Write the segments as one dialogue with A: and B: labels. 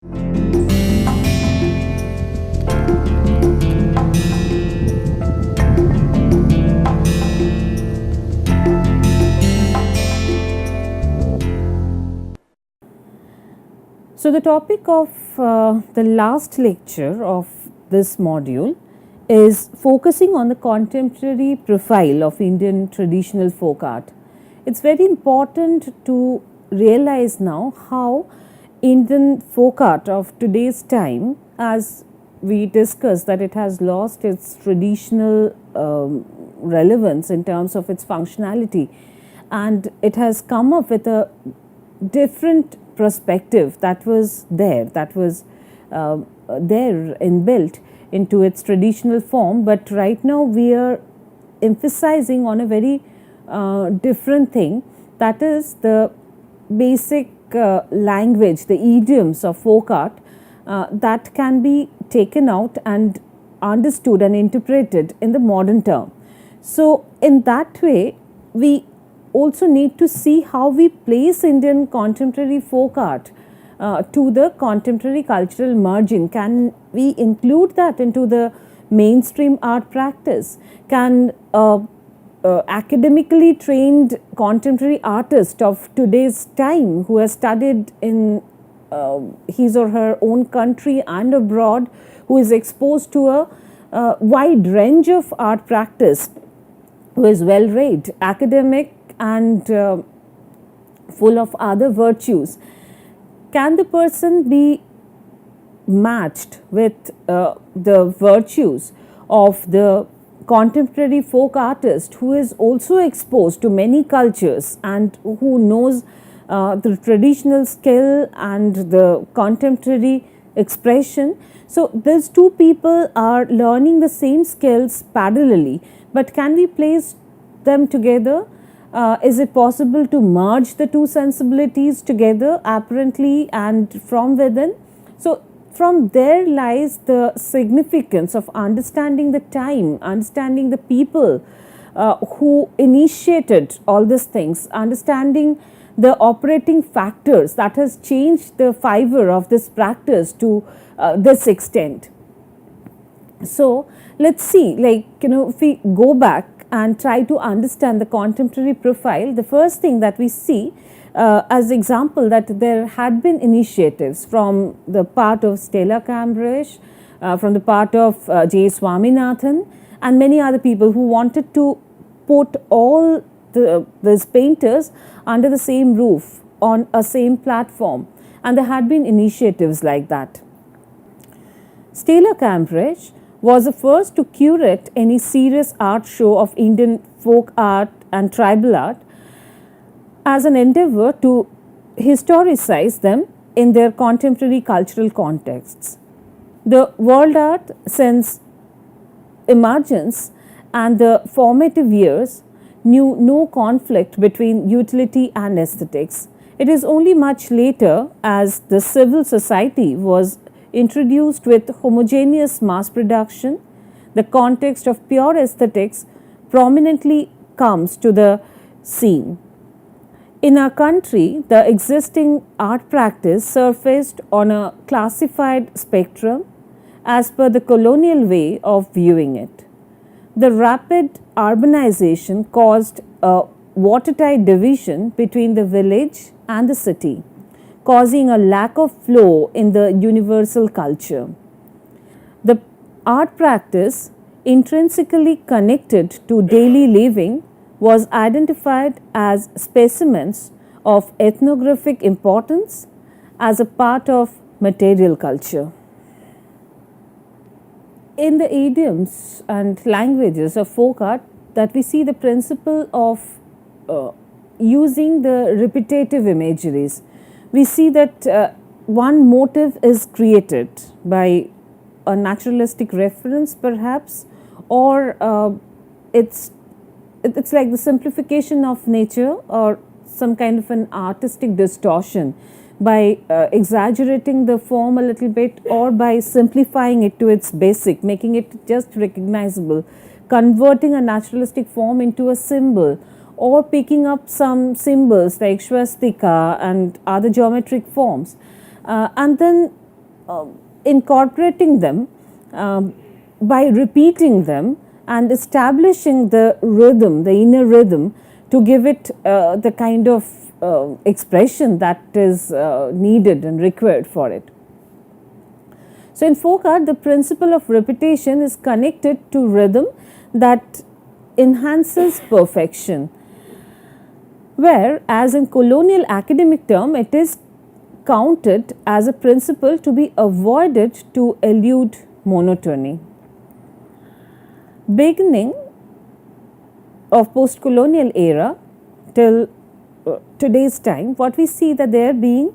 A: So, the topic of the last lecture of this module is focusing on the contemporary profile of Indian traditional folk art. It's very important to realize now how Indian folk art of today's time, as we discussed that it has lost its traditional relevance in terms of its functionality, and it has come up with a different perspective that was there inbuilt into its traditional form, but right now we are emphasizing on a very different thing, that is the basic language, the idioms of folk art that can be taken out and understood and interpreted in the modern term. So in that way we also need to see how we place Indian contemporary folk art to the contemporary cultural margin. Can we include that into the mainstream art practice? Can academically trained contemporary artist of today's time, who has studied in his or her own country and abroad, who is exposed to a wide range of art practice, who is well read, academic and full of other virtues, can the person be matched with the virtues of the contemporary folk artist, who is also exposed to many cultures and who knows the traditional skill and the contemporary expression? So these two people are learning the same skills parallelly, but can we place them together? Is it possible to merge the two sensibilities together apparently and from within? So from there lies the significance of understanding the time, understanding the people who initiated all these things, understanding the operating factors that has changed the fiber of this practice to this extent. So let's see, if we go back and try to understand the contemporary profile, the first thing that we see as example, that there had been initiatives from the part of Stella Cambridge, from the part of J. Swaminathan and many other people who wanted to put all these painters under the same roof on a same platform, and there had been initiatives like that. Stella Cambridge was the first to curate any serious art show of Indian folk art and tribal art as an endeavor to historicize them in their contemporary cultural contexts. The world art since emergence and the formative years knew no conflict between utility and aesthetics. It is only much later, as the civil society was introduced with homogeneous mass production, the context of pure aesthetics prominently comes to the scene. In our country, the existing art practice surfaced on a classified spectrum as per the colonial way of viewing it. The rapid urbanization caused a watertight division between the village and the city, causing a lack of flow in the universal culture. The art practice, intrinsically connected to daily living, was identified as specimens of ethnographic importance as a part of material culture. In the idioms and languages of folk art, that we see the principle of using the repetitive imageries. We see that one motive is created by a naturalistic reference perhaps, or it's like the simplification of nature or some kind of an artistic distortion by exaggerating the form a little bit, or by simplifying it to its basic, making it just recognizable, converting a naturalistic form into a symbol, or picking up some symbols like swastika and other geometric forms, and then incorporating them by repeating them and establishing the rhythm, the inner rhythm, to give it the kind of expression that is needed and required for it. So, in folk art, the principle of repetition is connected to rhythm that enhances perfection, where, as in colonial academic term, it is counted as a principle to be avoided to elude monotony. Beginning of post-colonial era till today's time, what we see that they are being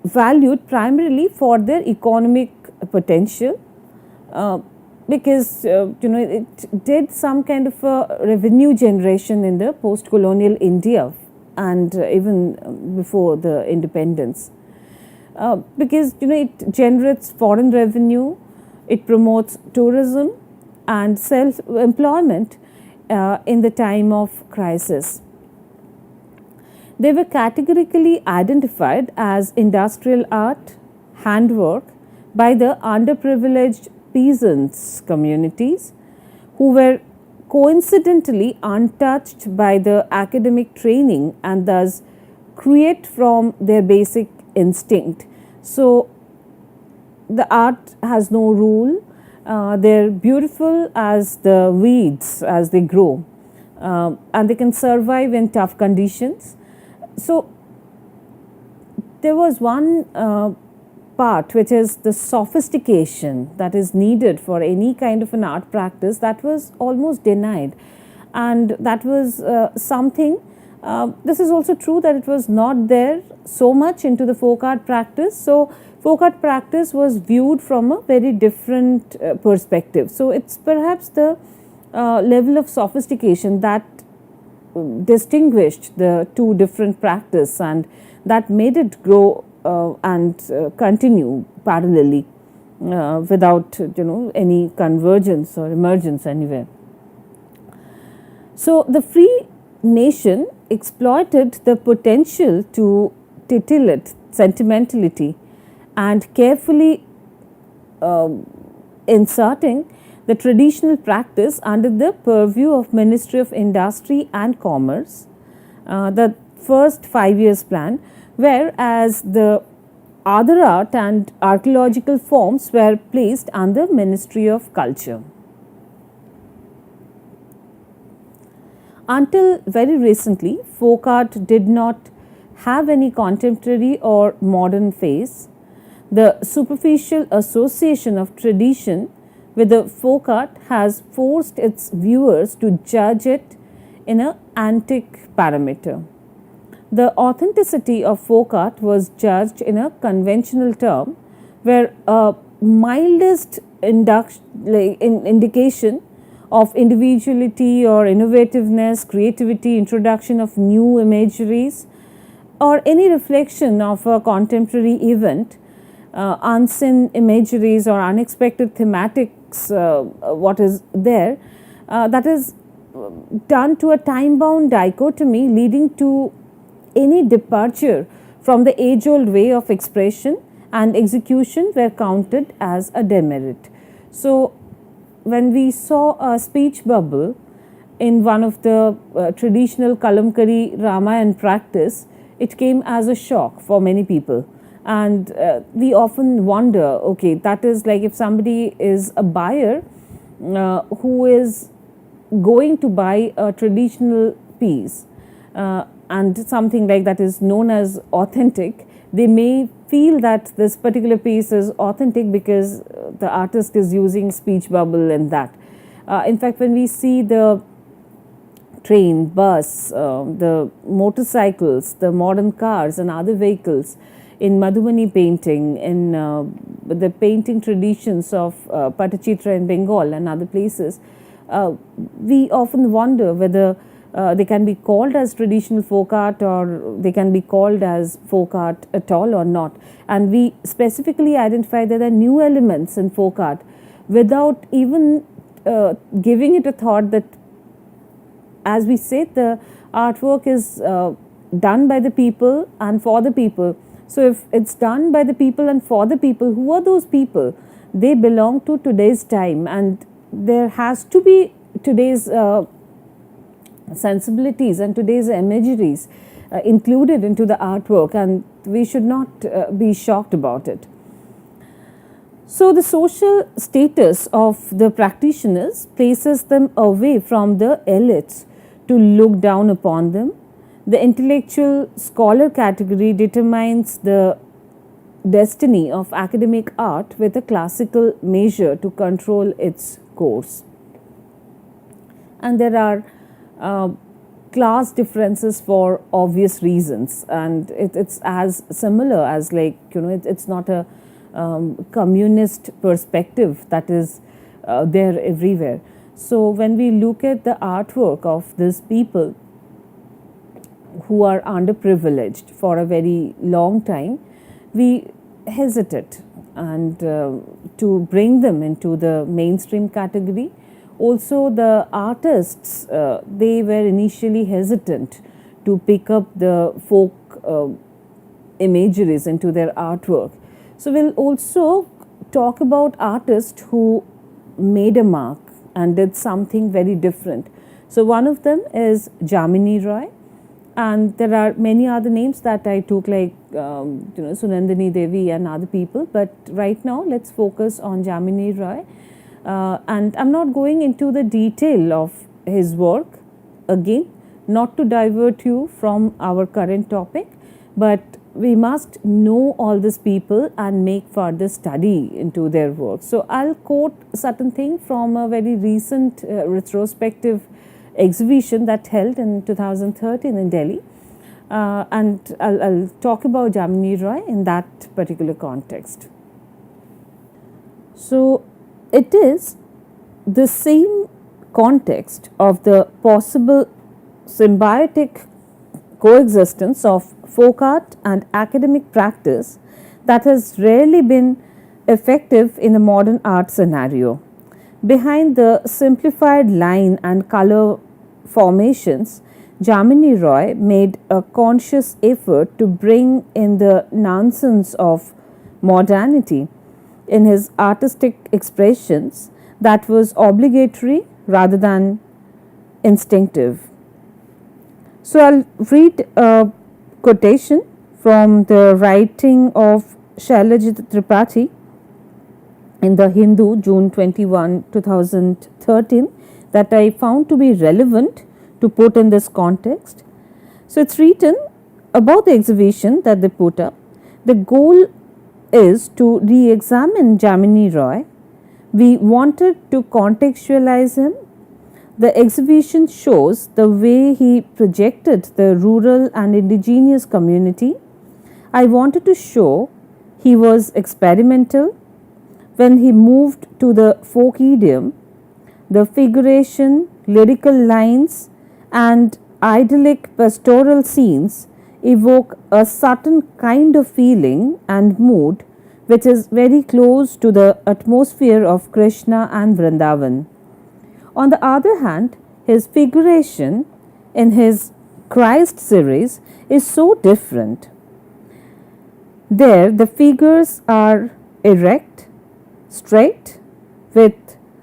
A: valued primarily for their economic potential, because it did some kind of a revenue generation in the post-colonial India and even before the independence, because it generates foreign revenue, it promotes tourism and self-employment in the time of crisis. They were categorically identified as industrial art, handwork by the underprivileged peasants communities who were coincidentally untouched by the academic training and thus create from their basic instinct. So, the art has no rule, they're beautiful as the weeds as they grow, and they can survive in tough conditions. So, there was one part which is the sophistication that is needed for any kind of an art practice that was almost denied, and that was something. This is also true that it was not there so much into the folk art practice. So, folk art practice was viewed from a very different perspective. So, it's perhaps the level of sophistication that distinguished the two different practice and that made it grow and continue parallelly without any convergence or emergence anywhere. So, the free nation exploited the potential to titillate sentimentality and carefully inserting the traditional practice under the purview of Ministry of Industry and Commerce, the first 5 years plan, whereas the other art and archaeological forms were placed under Ministry of Culture. Until very recently, folk art did not have any contemporary or modern phase. The superficial association of tradition with the folk art has forced its viewers to judge it in an antique parameter. The authenticity of folk art was judged in a conventional term, where a mildest indication of individuality or innovativeness, creativity, introduction of new imageries, or any reflection of a contemporary event, unseen imageries or unexpected thematics, what is there, that is done to a time-bound dichotomy leading to any departure from the age-old way of expression and execution were counted as a demerit. So, when we saw a speech bubble in one of the traditional Kalamkari Ramayan practice, it came as a shock for many people. And we often wonder, okay, that is like if somebody is a buyer who is going to buy a traditional piece and something like that is known as authentic, they may feel that this particular piece is authentic because the artist is using speech bubble and that. In fact, when we see the train, bus, the motorcycles, the modern cars and other vehicles in Madhubani painting, in the painting traditions of Patachitra in Bengal and other places, we often wonder whether they can be called as traditional folk art or they can be called as folk art at all or not. And we specifically identify that there are new elements in folk art without even giving it a thought that, as we said, the artwork is done by the people and for the people. So if it's done by the people and for the people, who are those people? They belong to today's time, and there has to be today's sensibilities and today's imageries included into the artwork, and we should not be shocked about it. So the social status of the practitioners places them away from the elites to look down upon them. The intellectual scholar category determines the destiny of academic art with a classical measure to control its course. And there are class differences for obvious reasons, and it's as similar as, like, it's not a communist perspective that is there everywhere. So when we look at the artwork of these people who are underprivileged for a very long time, we hesitate and to bring them into the mainstream category. Also, the artists, they were initially hesitant to pick up the folk imageries into their artwork. So we'll also talk about artists who made a mark and did something very different. So one of them is Jamini Roy, and there are many other names that I took, like Sunandini Devi and other people, but right now let's focus on Jamini Roy. And I'm not going into the detail of his work, again, not to divert you from our current topic, but we must know all these people and make further study into their work. So I'll quote certain thing from a very recent retrospective exhibition that held in 2013 in Delhi, and I'll talk about Jamini Roy in that particular context. So it is the same context of the possible symbiotic coexistence of folk art and academic practice that has rarely been effective in a modern art scenario. Behind the simplified line and color formations, Jamini Roy made a conscious effort to bring in the nonsense of modernity in his artistic expressions that was obligatory rather than instinctive. So I'll read a quotation from the writing of Shailajit Tripathi in the Hindu, June 21, 2013, that I found to be relevant to put in this context. So it's written about the exhibition that they put up. The goal is to re-examine Jamini Roy. We wanted to contextualize him. The exhibition shows the way he projected the rural and indigenous community. I wanted to show he was experimental. When he moved to the folk idiom, the figuration, lyrical lines, and idyllic pastoral scenes evoke a certain kind of feeling and mood which is very close to the atmosphere of Krishna and Vrindavan. On the other hand, his figuration in his Christ series is so different. There, the figures are erect, straight, with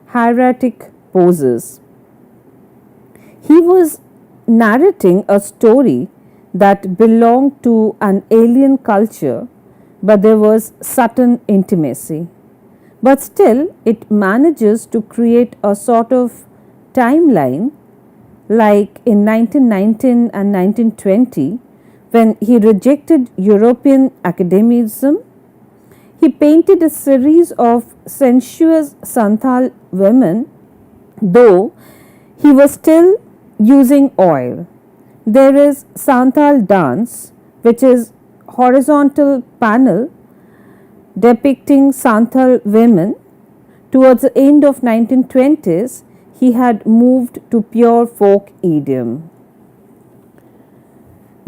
A: hieratic poses. He was narrating a story that belonged to an alien culture, but there was certain intimacy. But still, it manages to create a sort of timeline, like in 1919 and 1920, when he rejected European academicism. He painted a series of sensuous Santhal women, though he was still using oil. There is Santhal dance, which is horizontal panel depicting Santhal women. Towards the end of 1920s, he had moved to pure folk idiom.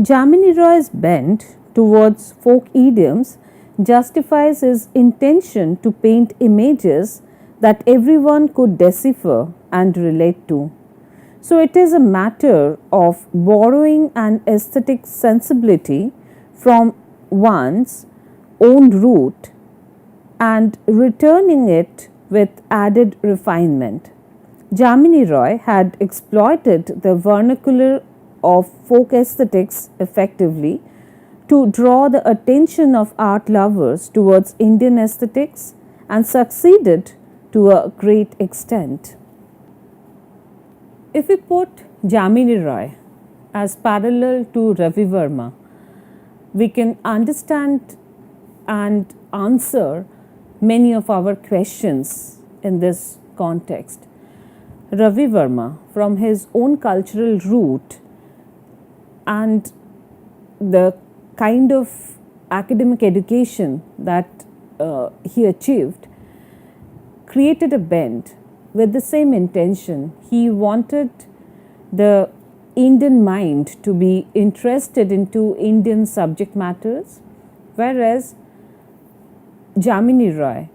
A: Jamini Roy's bent towards folk idioms justifies his intention to paint images that everyone could decipher and relate to. So it is a matter of borrowing an aesthetic sensibility from one's own root and returning it with added refinement. Jamini Roy had exploited the vernacular of folk aesthetics effectively to draw the attention of art lovers towards Indian aesthetics and succeeded to a great extent. If we put Jamini Roy as parallel to Ravi Verma, we can understand and answer many of our questions in this context. Ravi Verma, from his own cultural root and the kind of academic education that he achieved, created a bend with the same intention. He wanted the Indian mind to be interested into Indian subject matters, whereas Jamini Roy,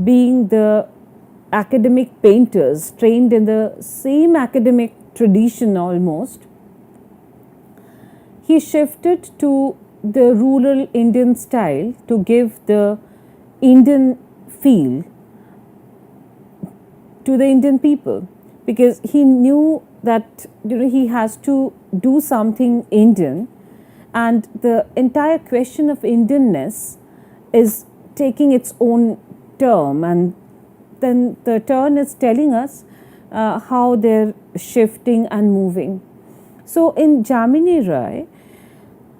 A: being the academic painters trained in the same academic tradition almost, he shifted to the rural Indian style to give the Indian feel to the Indian people, because he knew that he has to do something Indian, and the entire question of Indianness is taking its own term, and then the turn is telling us how they're shifting and moving. So in Jamini Roy,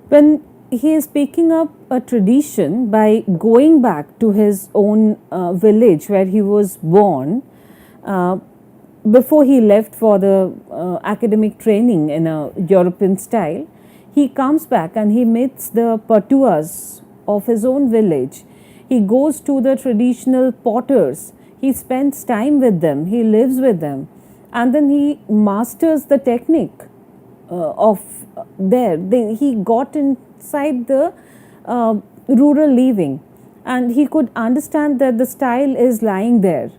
A: when he is picking up a tradition by going back to his own village where he was born, before he left for the academic training in a European style, he comes back and he meets the patuas of his own village. He goes to the traditional potters. He spends time with them. He lives with them. And then he masters the technique of there. He got inside the rural living, and he could understand that the style is lying there.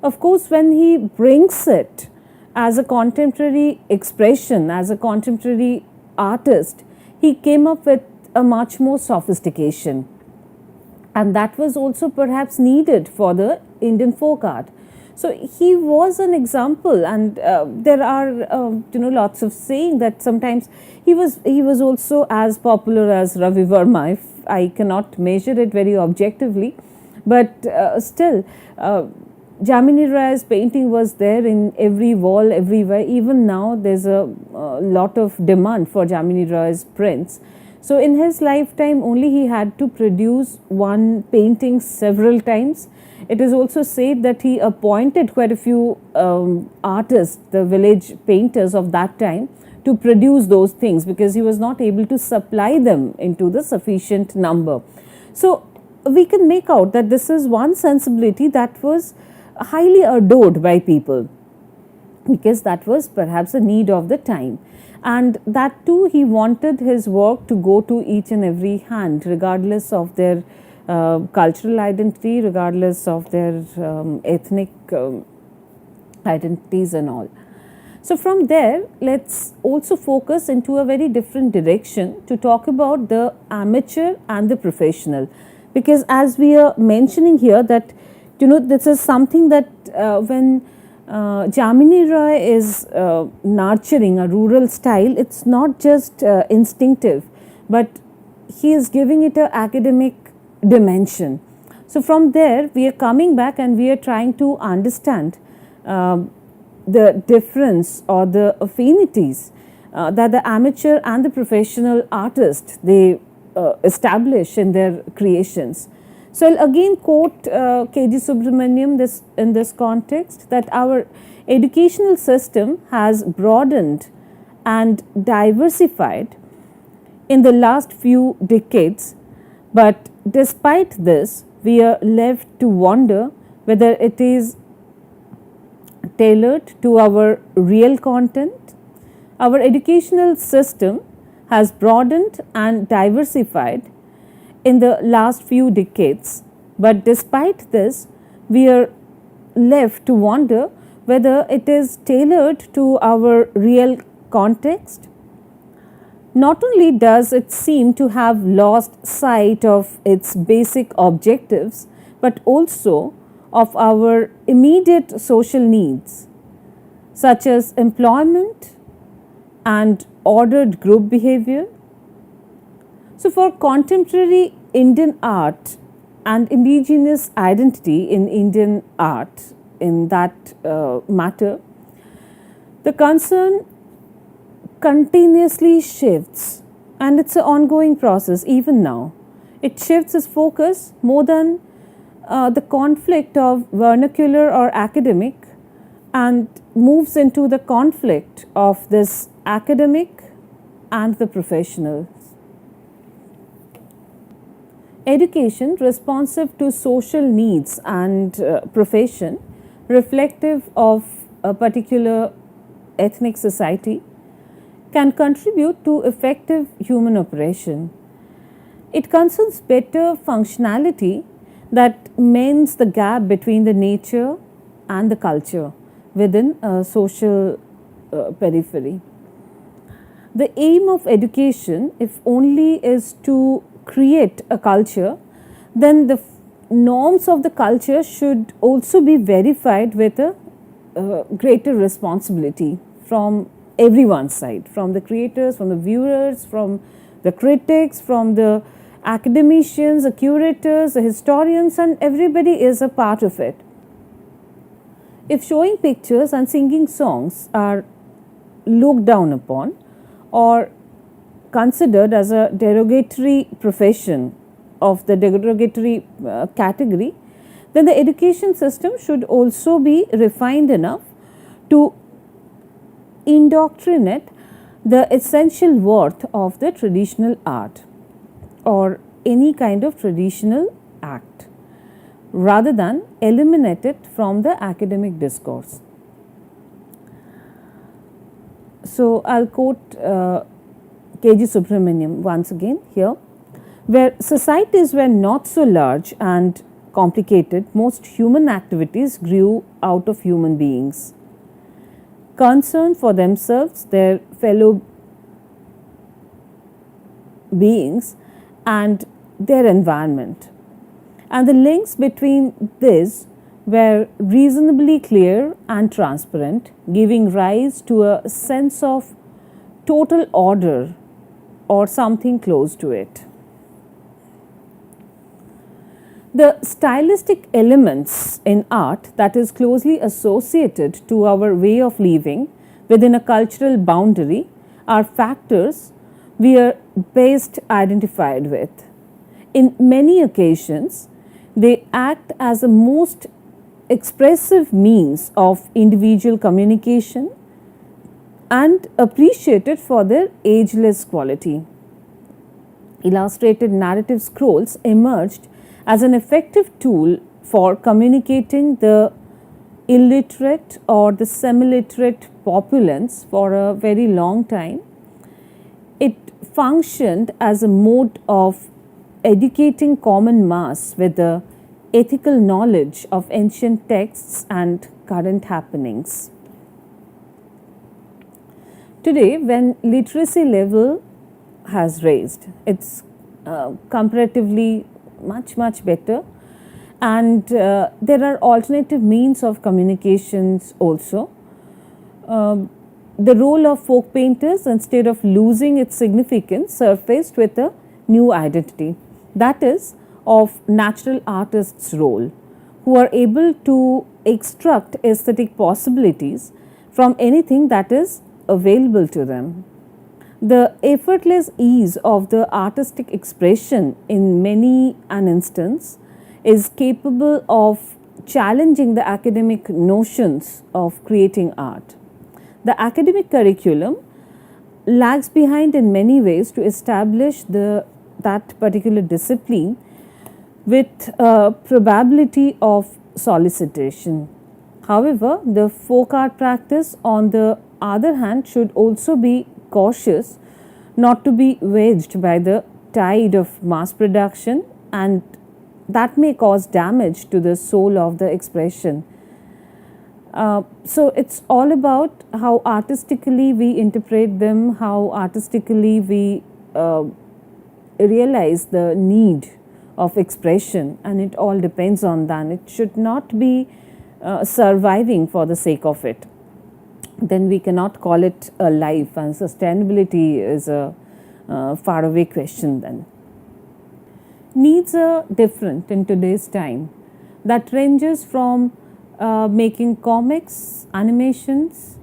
A: Of course, when he brings it as a contemporary expression, as a contemporary artist, he came up with a much more sophistication. And that was also perhaps needed for the Indian folk art. So he was an example, and there are lots of saying that sometimes he was also as popular as Ravi Verma. If I cannot measure it very objectively, but still. Jamini Roy's painting was there in every wall, everywhere. Even now, there's a lot of demand for Jamini Roy's prints. So, in his lifetime, only he had to produce one painting several times. It is also said that he appointed quite a few artists, the village painters of that time, to produce those things, because he was not able to supply them into the sufficient number. So, we can make out that this is one sensibility that was highly adored by people, because that was perhaps a need of the time, and that too he wanted his work to go to each and every hand, regardless of their cultural identity, regardless of their ethnic identities and all. So from there, let's also focus into a very different direction to talk about the amateur and the professional, because as we are mentioning here that this is something that when Jamini Roy is nurturing a rural style, it's not just instinctive, but he is giving it an academic dimension. So from there, we are coming back and we are trying to understand the difference or the affinities that the amateur and the professional artist they establish in their creations. So I'll again quote K.G. Subramaniam in this context, that our educational system has broadened and diversified in the last few decades, but despite this, we are left to wonder whether it is tailored to our real content. Our educational system has broadened and diversified in the last few decades, but despite this, we are left to wonder whether it is tailored to our real context. Not only does it seem to have lost sight of its basic objectives, but also of our immediate social needs, such as employment and ordered group behavior. So, for contemporary Indian art and indigenous identity in Indian art, in that matter, the concern continuously shifts, and it's an ongoing process even now. It shifts its focus more than the conflict of vernacular or academic, and moves into the conflict of this academic and the professional. Education responsive to social needs and profession, reflective of a particular ethnic society, can contribute to effective human operation. It concerns better functionality that mends the gap between the nature and the culture within a social periphery. The aim of education, if only, is to create a culture, then the norms of the culture should also be verified with a greater responsibility from everyone's side, from the creators, from the viewers, from the critics, from the academicians, the curators, the historians, and everybody is a part of it. If showing pictures and singing songs are looked down upon or considered as a derogatory profession of the derogatory category, then the education system should also be refined enough to indoctrinate the essential worth of the traditional art or any kind of traditional act, rather than eliminate it from the academic discourse. So, I'll quote K.G. Subramaniam once again here, where societies were not so large and complicated, most human activities grew out of human beings. Concern for themselves, their fellow beings, and their environment. And the links between this were reasonably clear and transparent, giving rise to a sense of total order or something close to it. The stylistic elements in art that is closely associated to our way of living within a cultural boundary are factors we are best identified with. In many occasions, they act as the most expressive means of individual communication and appreciated for their ageless quality. Illustrated narrative scrolls emerged as an effective tool for communicating the illiterate or the semi-literate populace for a very long time. It functioned as a mode of educating common mass with the ethical knowledge of ancient texts and current happenings. Today, when literacy level has raised, it's comparatively much better, and there are alternative means of communications also. The role of folk painters, instead of losing its significance, surfaced with a new identity, that is of natural artists' role, who are able to extract aesthetic possibilities from anything that is available to them. The effortless ease of the artistic expression in many an instance is capable of challenging the academic notions of creating art. The academic curriculum lags behind in many ways to establish that particular discipline with a probability of solicitation. However, the folk art practice, on the other hand, should also be cautious not to be wedged by the tide of mass production, and that may cause damage to the soul of the expression. So it's all about how artistically we interpret them, how artistically we realize the need of expression, and it all depends on that. It should not be surviving for the sake of it. Then we cannot call it a life, and sustainability is a faraway question then. Needs are different in today's time. That ranges from making comics, animations,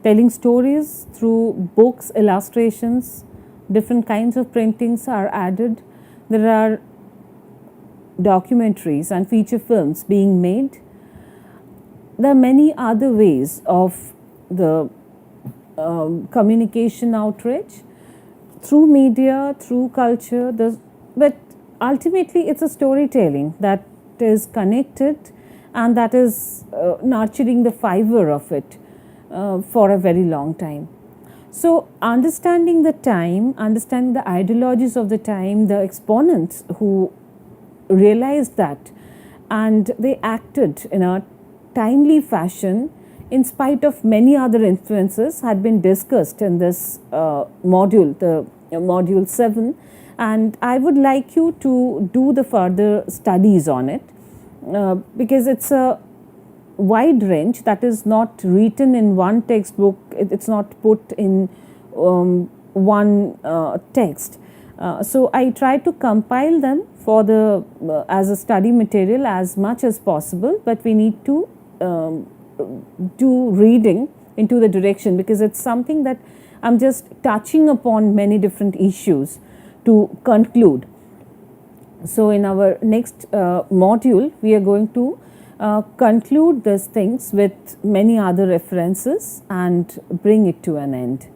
A: telling stories through books, illustrations, different kinds of printings are added. There are documentaries and feature films being made. There are many other ways of the communication outreach through media, through culture, but ultimately it's a storytelling that is connected and that is nurturing the fiber of it for a very long time. So understanding the time, understanding the ideologies of the time, the exponents who realized that and they acted in a timely fashion in spite of many other influences had been discussed in this module, the module 7, and I would like you to do the further studies on it because it's a wide range that is not written in one textbook, it's not put in one text. So I try to compile them for the as a study material as much as possible, but we need to do reading into the direction because it's something that I'm just touching upon many different issues to conclude. So in our next module, we are going to conclude these things with many other references and bring it to an end.